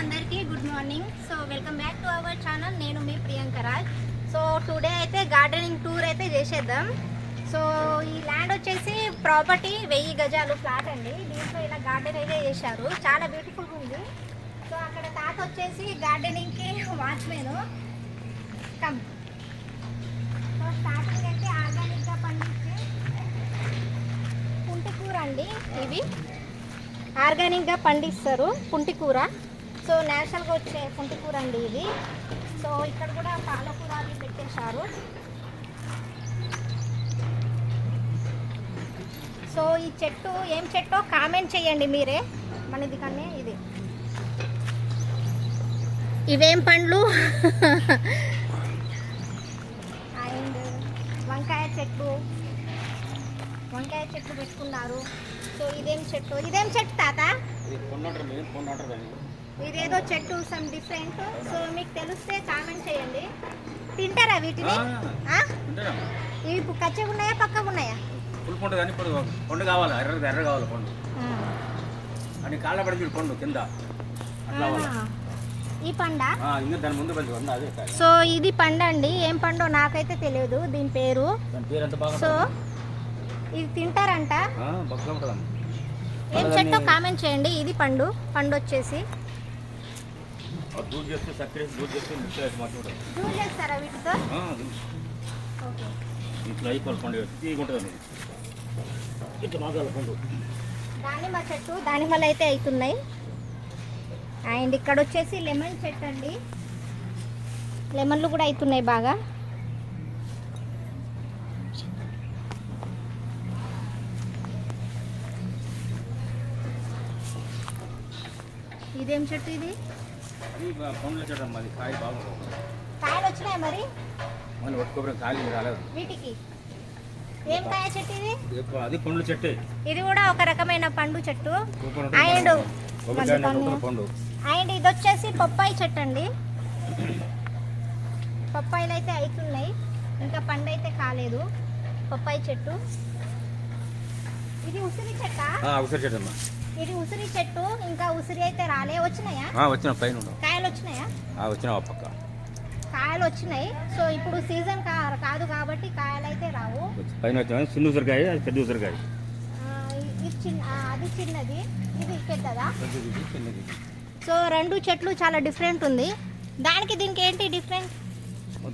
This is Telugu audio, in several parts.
అందరికీ good morning. So welcome back to our channel. నేను మీ ప్రియాంక రాజ్. సో టుడే అయితే గార్డెనింగ్ టూర్ అయితే చేసేద్దాం. సో ఈ ల్యాండ్ వచ్చేసి ప్రాపర్టీ 1000 గజాలు ఫ్లాట్ అండి. దీంట్లో ఇలా గార్డెన్ అయితే చేశారు, చాలా బ్యూటిఫుల్గా ఉంది. సో అక్కడ తాత వచ్చేసి గార్డెనింగ్కి వాచ్మెన్. కమ్ సో స్టార్టింగ్ అయితే ఆర్గానిక్గా పండించే పుంటికూర అండి. ఇవి ఆర్గానిక్గా పండిస్తారు పుంటికూర. సో నేచురల్గా వచ్చే పుంటికూర అండి ఇది. సో ఇక్కడ కూడా పాలకూర అవి పెట్టేశారు. సో ఈ చెట్టు ఏం చెట్టో కామెంట్ చేయండి మీరే. మనది కన్నా ఇది ఇవేం పండ్లు అండ్ వంకాయ చెట్లు పెట్టుకున్నారు. సో ఇదేం చెట్టు తాత? ఇదేదో చెట్టు సమ్ డిఫరెంట్. సో మీకు తెలిస్తే కామెంట్ చేయండి. తింటారా వీటిని? ఇవి కచ్చగా ఉన్నాయా పక్కగా ఉన్నాయా? పండు కావాలి, ఎర్ర కావాలి పండు అని కాళ్ళ పడి పండు కింద ఈ పండ. దాని ముందు అదే. సో ఇది పండు అండి. ఏం పండు నాకైతే తెలియదు దీని పేరు. సో ఇది తింటారంట. ఏం చెట్టో కామెంట్ చేయండి. ఇది పండు వచ్చేసి దూర్ చేస్తారా వీటితో? దానిమ్మ చెట్టు, దానిమ్మలు అయితే అవుతున్నాయి. అండ్ ఇక్కడ వచ్చేసి లెమన్ చెట్టు అండి. లెమన్లు కూడా అవుతున్నాయి బాగా. ఇదేం చెట్టు? ఇది పండ్ల చెట్టు అమ్మా. కాయ బాగుంటుంది. కాయలు వచ్చినాయి మరి? మళ్ళీ ఒట్టుకోవడం కాయలు రాలేదు వీటికి. ఏం కాయ చెట్టు ఇది? అది పండ్ల చెట్టు. ఇది కూడా ఒక రకమైన పండు చెట్టు. అండ్ ఇది వచ్చేసి పప్పాయి చెట్టు అండి. పప్పాయిలు అయితే అవుతున్నాయి, ఇంకా పండు అయితే కాలేదు. పప్పాయి చెట్టు. ఇది ఉసిరి చెట్ట? ఉసిరి చెట్టు అమ్మా. ఇది ఉసిరి చెట్టు. ఇంకా ఉసిరి అయితే రాలే. వచ్చినాయా? వచ్చిన పైన కాయలు వచ్చినాయా? వచ్చిన పక్క కాయలు వచ్చినాయి. సో ఇప్పుడు సీజన్ కాదు కాబట్టి కాయలు అయితే రావు. పైన వచ్చిన చిన్న ఉసిరికాయ, అది పెద్ద ఉసిరికాయ. అది చిన్నది, ఇది పెద్దదా? సో రెండు చెట్లు చాలా డిఫరెంట్ ఉంది. దీనికి ఏంటి డిఫరెంట్?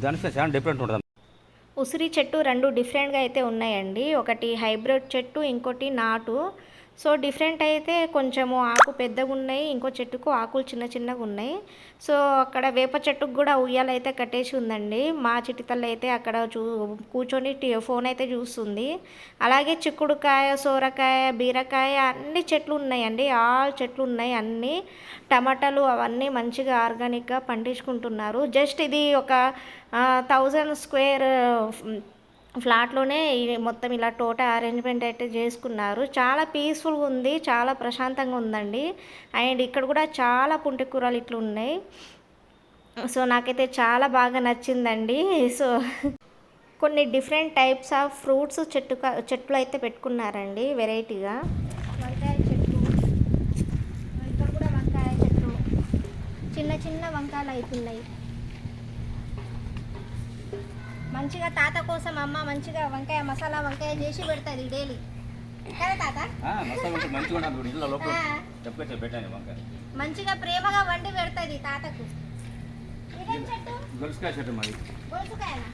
దానికి చాలా డిఫరెంట్ ఉంటుంది. ఉసిరి చెట్టు రెండు డిఫరెంట్గా అయితే ఉన్నాయండి. ఒకటి హైబ్రిడ్ చెట్టు, ఇంకోటి నాటు. సో డిఫరెంట్ అయితే కొంచెము ఆకు పెద్దగా ఉన్నాయి, ఇంకో చెట్టుకు ఆకులు చిన్నగా ఉన్నాయి. సో అక్కడ వేప చెట్టుకు కూడా ఉయ్యాల అయితే కట్టేసి ఉందండి. మా చిట్టితల్లి అయితే అక్కడ కూర్చొని ఫోన్ అయితే చూస్తుంది. అలాగే చిక్కుడుకాయ, సోరకాయ, బీరకాయ అన్ని చెట్లు ఉన్నాయండి. ఆల్ చెట్లు ఉన్నాయి. అన్నీ టమాటాలు అవన్నీ మంచిగా ఆర్గానిక్గా పండించుకుంటున్నారు. జస్ట్ ఇది ఒక 1000 స్క్వేర్ ఫ్లాట్లోనే మొత్తం ఇలా టోటల్ అరేంజ్మెంట్ అయితే చేసుకున్నారు. చాలా పీస్ఫుల్గా ఉంది, చాలా ప్రశాంతంగా ఉందండి. అండ్ ఇక్కడ కూడా చాలా పుంటికూరలు ఇట్లా ఉన్నాయి. సో నాకైతే చాలా బాగా నచ్చిందండి. సో కొన్ని డిఫరెంట్ టైప్స్ ఆఫ్ ఫ్రూట్స్ చెట్లు అయితే పెట్టుకున్నారండి వెరైటీగా. వంకాయ చెట్టు, ఇక్కడ కూడా వంకాయ చెట్టు, చిన్న వంకాయలు అవుతున్నాయి. మంచిగా తాత కోసం అమ్మ మంచిగా మసాలా వంకాయ చేసి పెడుతుంది డైలీ కదా తాత? మంచిగా ప్రేమగా వండి పెడుతుంది తాతకు. ఇదేం చెట్టు? గొలుసుకాయ చెట్టు మాది. గొలుసుకాయనా?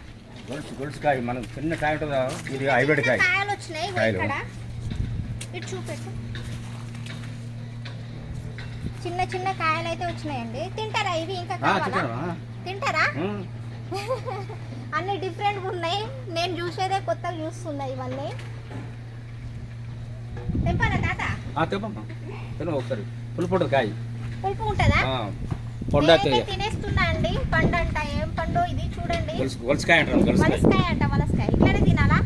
గొలుసుకాయ మనం చిన్న కాయ ఉంటుందా, ఇది హైబ్రిడ్ కాయ. కాయలు వచ్చినాయి ఇక్కడ. ఇటు చూపెట్టు. చిన్న కాయలు అయితే వచ్చినాయండి. తింటారా ఇవి? ఇంకా తింటారా? అన్ని డిఫరెంట్గా ఉన్నాయి. నేను చూసేదే కొత్తగా చూస్తున్నా ఇవన్నీ. తెంపాలా తాత? ఒకసారి పులుపు కాయ పులుపు ఉంటుందా? తినేస్తున్నా అండి. పండు అంట. ఏం పండు ఇది? చూడండి. వలసకాయ అంట. వలసకాయ ఇట్లానే తినాలా?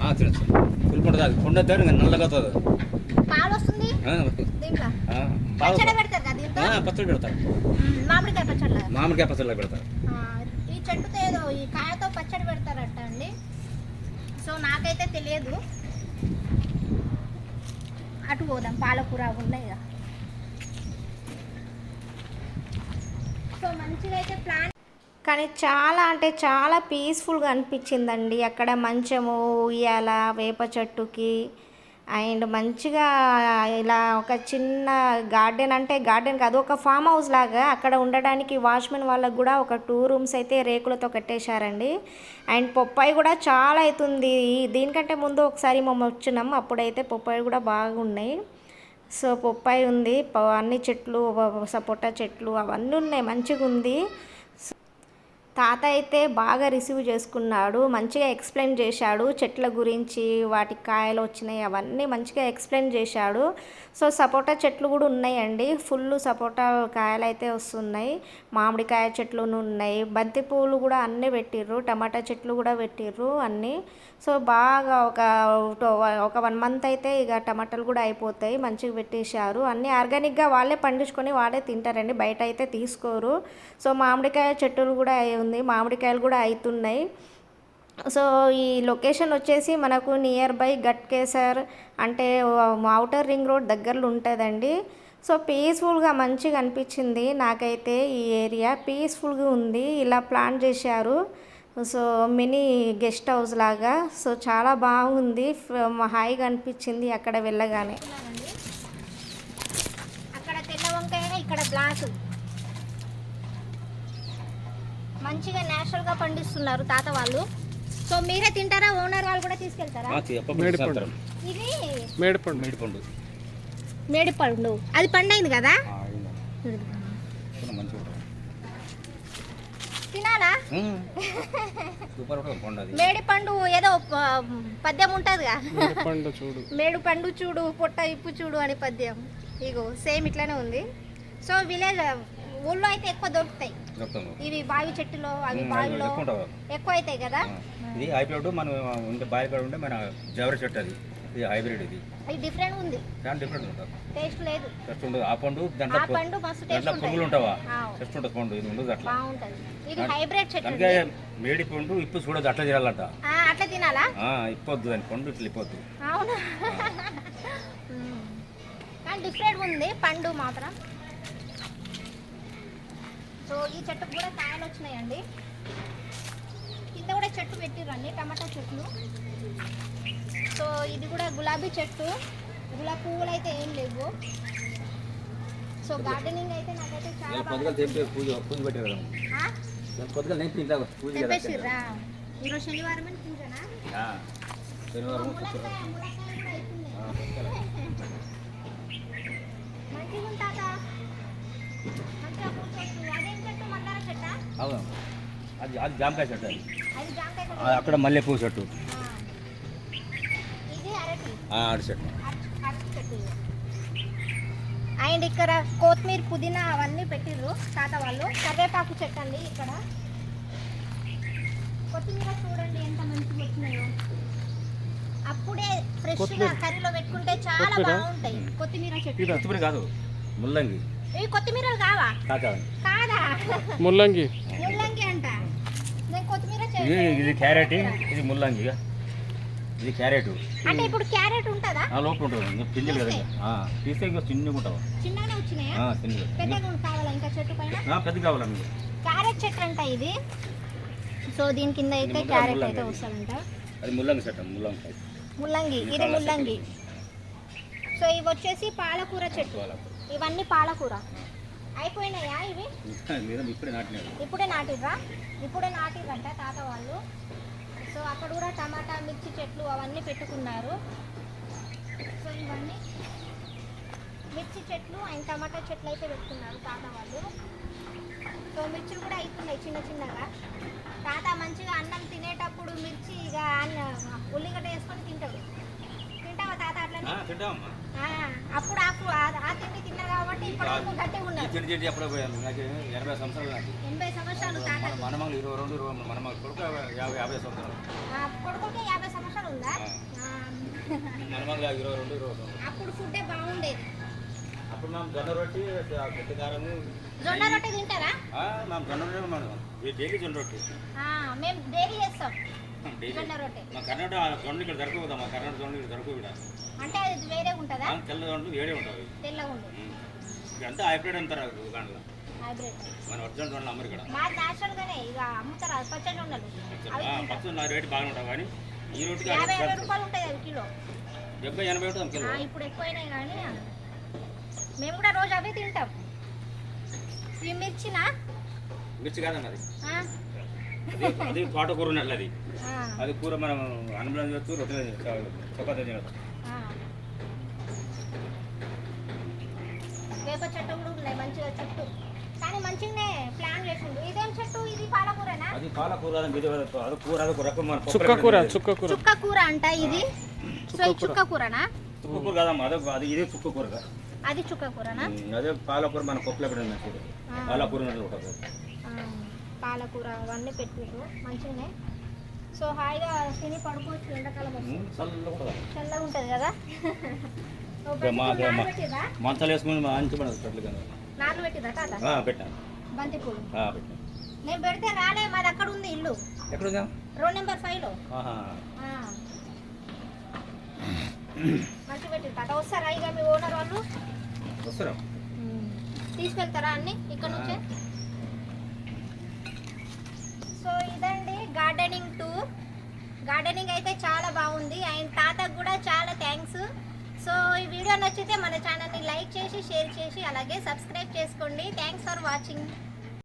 పులుపు ఉంటుంది. అది పండు నల్లగా పాలు వస్తుంది దీంట్లో. పచ్చడి పెడతారు కదా దీంట్లో? పచ్చడి పెడతారు. మామిడికాయ పచ్చడిలో పెడతారు. ఈ చెట్టుతో ఏదో ఈ కాయతో పచ్చడి పెడతారట అండి. సో నాకైతే తెలియదు. అటు పోదాం. పాలకూర ఉన్నాయి కదా. సో మంచిగా అయితే ప్లాన్, కానీ చాలా అంటే చాలా పీస్ఫుల్గా అనిపించిందండి. అక్కడ మంచము, ఉయ్యాల, వేప చెట్టుకి అండ్ మంచిగా ఇలా ఒక చిన్న గార్డెన్, అంటే గార్డెన్ కాదు, ఒక ఫామ్ హౌస్ లాగా అక్కడ ఉండడానికి వాచ్మెన్ వాళ్ళకు కూడా ఒక 2 రూమ్స్ అయితే రేకులతో కట్టేశారండి. అండ్ పొప్పాయి కూడా చాలా అవుతుంది. దీనికంటే ముందు ఒకసారి మేము వచ్చినాం, అప్పుడైతే పొప్పాయి కూడా బాగున్నాయి. సో పొప్పాయి ఉంది, అన్ని చెట్లు, సపోటా చెట్లు అవన్నీ ఉన్నాయి, మంచిగా ఉంది. తాత అయితే బాగా రిసీవ్ చేసుకున్నాడు, మంచిగా ఎక్స్ప్లెయిన్ చేశాడు చెట్ల గురించి, వాటికి కాయలు వచ్చినాయి అవన్నీ మంచిగా ఎక్స్ప్లెయిన్ చేశాడు. సో సపోటా చెట్లు కూడా ఉన్నాయండి, ఫుల్ సపోటా కాయలు అయితే వస్తున్నాయి. మామిడికాయ చెట్లు ఉన్నాయి, బంతి పువ్వులు కూడా అన్నీ పెట్టిర్రు, టమాటా చెట్లు కూడా పెట్టిర్రు అన్నీ. సో బాగా ఒక 1 మంత్ అయితే ఇక టమాటాలు కూడా అయిపోతాయి, మంచిగా పెట్టేశారు. అన్నీ ఆర్గానిక్గా వాళ్ళే పండించుకొని వాళ్ళే తింటారండి, బయట అయితే తీసుకోరు. సో మామిడికాయ చెట్టులు కూడా ఉంది, మామిడికాయలు కూడా అవుతున్నాయి. సో ఈ లొకేషన్ వచ్చేసి మనకు నియర్ బై గట్కేసర్, అంటే ఔటర్ రింగ్ రోడ్ దగ్గరలో ఉంటుందండి. సో పీస్ఫుల్గా మంచిగా అనిపించింది నాకైతే, ఈ ఏరియా పీస్ఫుల్గా ఉంది, ఇలా ప్లాన్ చేశారు. సో మినీ గెస్ట్ హౌస్ లాగా, సో చాలా బాగుంది, హాయిగా అనిపించింది అక్కడ వెళ్ళగానే. అక్కడ తెల్ల వంకాయ, ఇక్కడ బ్లాక్, మంచిగా న్యాచురల్గా పండిస్తున్నారు తాత వాళ్ళు. సో మీరే తింటారా, ఓనర్ వాళ్ళు కూడా తీసుకెళ్తారా? ఇది మేడిపండు, అది పండైంది కదా, తినాలా? మేడిపండు ఏదో పద్యం ఉంటుందిగా, మేడిపండు చూడు పొట్ట ఇప్పు చూడు అని పద్యం, ఇగో సేమ్ ఇట్లానే ఉంది. సో విలేజ్ ఊళ్ళో అయితే ఎక్కువ దొరుకుతాయి ఇవి, బావి చెట్టులో అవి బావిలో ఎక్కువ అవుతాయి కదా. ఇది హైబ్రిడ్, మనం ఉండే బావి కాడ ఉంటే మన జవరి చెట్టు, ఇది హైబ్రిడ్, అది డిఫరెంట్ ఉంది, చాలా డిఫరెంట్ ఉంటుంది, టేస్ట్ లేదు, టెస్ట్ ఉండదు. ఆ పండు దాంట్లో మస్తు టేస్ట్ ఉంటుంది, పురుగులు ఉంటావా, టెస్ట్ ఉంటుంది పండు, ఇది ఉండదు అట్లా బాగుంటుంది. ఇది హైబ్రిడ్ చెట్టు, అందుకే మేడి పండు ఇప్పు చూడదు, అట్లా చేయాలంట, అట్లా తినాలా, ఇప్పొద్దు దాని పండు ఇట్లా ఇప్పొద్దు. అవునా, కానీ డిఫరెంట్ ఉంది పండు మాత్రం. సో ఈ చెట్టుకు కూడా కాయలు వచ్చినాయండి, కింద కూడా చెట్టు పెట్టిరండి, టమాటా చెట్లు. సో ఇది కూడా గులాబీ చెట్టు, గులాబీ పువ్వులు అయితే ఏం లేవు. సో గార్డెనింగ్ అయితే నాకైతే చాలా బాగా తెంపేసిర్రా. ఈరోజు శనివారం అని పూజనా, మంచిగా ఉంటాదా, మంచిగా కూర్చోవచ్చు. అదేం చెట్టు, మందార చెట్టా? అది జామకాయ చెట్టు, అది జామకాయ, అక్కడ మల్లె పువ్వు చెట్టు, ఇది అరటి చెట్టు. అండ్ ఇక్కడ కొత్తిమీర, పుదీనా అవన్నీ పెట్టిర్రు తాత వాళ్ళు. కరివేపాకు చెట్టు అండి ఇక్కడ, కొత్తిమీర చూడండి ఎంత మంచిగా వచ్చినాయో, అప్పుడే ఫ్రెష్గా కర్రీలో పెట్టుకుంటే చాలా బాగుంటాయి. కొత్తిమీర చెట్టు, కొత్తిమీర కాదు ముల్లంగి, ఇవి కొత్తిమీరలు కావా? కాదా, ముల్లంగి అంట. నేను కొత్తిమీర ఇది క్యారెట్, ఇది ముల్లంగి, ఇది క్యారెట్. అంటే ఇప్పుడు క్యారెట్ ఉంటుందా? లోపల ఉంటుంది, పిండిలు కదా, తీస్తే ఇంకా చిన్నగా ఉంటావు, చిన్నగానే వచ్చినాయా, పెద్దగా కావాలా ఇంకా చెట్టు పైన? పెద్ద కావాలా మీకు? క్యారెట్ చెట్టు అంట ఇది. సో దీని కింద అయితే క్యారెట్ అయితే వస్తుందంట, అది ముల్లంగి చెట్టు, ముల్లంగి, ఇది ముల్లంగి. సో ఇవి వచ్చేసి పాలకూర చెట్టు, ఇవన్నీ పాలకూర. అయిపోయినాయా ఇవి? ఇప్పుడే నాటిర్రా, ఇప్పుడే నాటిర్రంట తాత వాళ్ళు. సో అక్కడ కూడా టమాటా, మిర్చి చెట్లు అవన్నీ పెట్టుకున్నారు. సో ఇవన్నీ మిర్చి చెట్లు అండ్ టమాటా చెట్లు అయితే పెట్టుకున్నారు తాత వాళ్ళు. సో మిర్చిలు కూడా అవుతున్నాయి చిన్న చిన్నగా. తాత మంచిగా అన్నం తినేటప్పుడు మిర్చి ఇక ఉల్లిగడ్డ వేసుకొని తింటాడు. తింటావా తాత అట్లనే? అప్పుడు ఆ తిండి తిన్నా కాబట్టి ఇప్పుడు గట్టిగా ఉన్నారు. 80 సంవత్సరాలు తాత, మనమలు 22, మనమలు కొడుకు 50 సంవత్సరాలు, కొడుకుంటే 50 సంవత్సరాలు ఉందా? మనమలు 22. అప్పుడు ఫుడ్డే బాగుండేది. అప్పుడు మేము జొన్న రొట్టి, జొన్న రొట్టె తింటారా? మేము జొన్న రొట్టె డైలీ జొన్న రొట్టె మేము డైలీ చేస్తాం జొన్న రొట్టె. మా కర్ణాటక జొన్న ఇక్కడ దొరకదా, మా కర్ణాటక జొన్న ఇక్కడ దొరకదు ఇక్కడ. అంటే అది వేరే ఉంటుందా? తెల్ల జొన్నలు వేరే ఉంటుంది, తెల్లగా ఉంటుంది. అంతా హైబ్రిడ్ అంటారు దుకాణంలో. హైబ్రిడ్ మన ఒరిజినల్ ఉండలు అమ్మరు ఇక్కడ మాది న్యాచురల్ గానే ఇక అమ్ముతారు పచ్చడి ఉండలు అవి పచ్చడి నా రేటు బాగానే ఉంటాయి కానీ ఈ రోడ్డుకి 50 రూపాయలు ఉంటాయి అవి కిలో 70-80 ఉంటుంది కిలో ఇప్పుడు ఎక్కువైనాయి కానీ మేము కూడా రోజు అవే తింటాం ఇవి మిర్చినా మిర్చి కాదన్న అది ఆ? అది తోటకూర ఉన్నట్లు అది ఆ, అది కూర మనం అన్నం చేయొచ్చు రొట్టె చపాతీ చేయొచ్చు ఆ. వేప చెట్టు కూడా ఉన్నాయి మంచిగా చెట్టు కానీ మంచిగానే ప్లాన్ చేసిండు ఇదేం చెట్టు ఇది పాలకూరనా అది పాలకూర అది కూర అది రకం మన చుక్క కూర చుక్క కూర చుక్క కూర అంట ఇది సో ఈ చుక్క కూరనా చుక్క కూర కాదమ్మా అది ఇదే చుక్క కూర అది చుక్క కూరనా అదే పాలకూర మన పప్పులో పెట్టిన మంచిది పాలకూర ఉన్నట్లు ఉంటుంది ఆ, పాలకూర అవన్నీ పెట్టిరు మంచిగానే సో హాయిగా తిని పడుకోవచ్చు ఎండాకాలం వస్తుంది చల్లగా ఉంటుంది చల్లగా ఉంటుంది కదా ఓ, మా పెట్టిర్రా? మంచాలు వేసుకుని మంచి పడదు చెట్లు కానీ నార్లు పెట్టిరా తాత పెట్టాను బంతి పూలు పెట్టాను నేను పెడితే రాలే మాది అక్కడ ఉంది ఇల్లు ఎక్కడ ఉందా రోడ్ నెంబర్ 5లో మంచి పెట్టి తాత వస్తారా ఇక మీ ఓనర్ వాళ్ళు వస్తారా తీసుకెళ్తారా అన్ని ఇక్కడ నుంచే సో ఇదండి గార్డెనింగ్ టూర్ గార్డెనింగ్ అయితే చాలా బాగుంది అండ్ తాతకు కూడా చాలా థ్యాంక్స్ సో ఈ వీడియో నచ్చితే మన ఛానల్ని లైక్ చేసి షేర్ చేసి అలాగే సబ్స్క్రైబ్ చేసుకోండి థ్యాంక్స్ ఫర్ వాచింగ్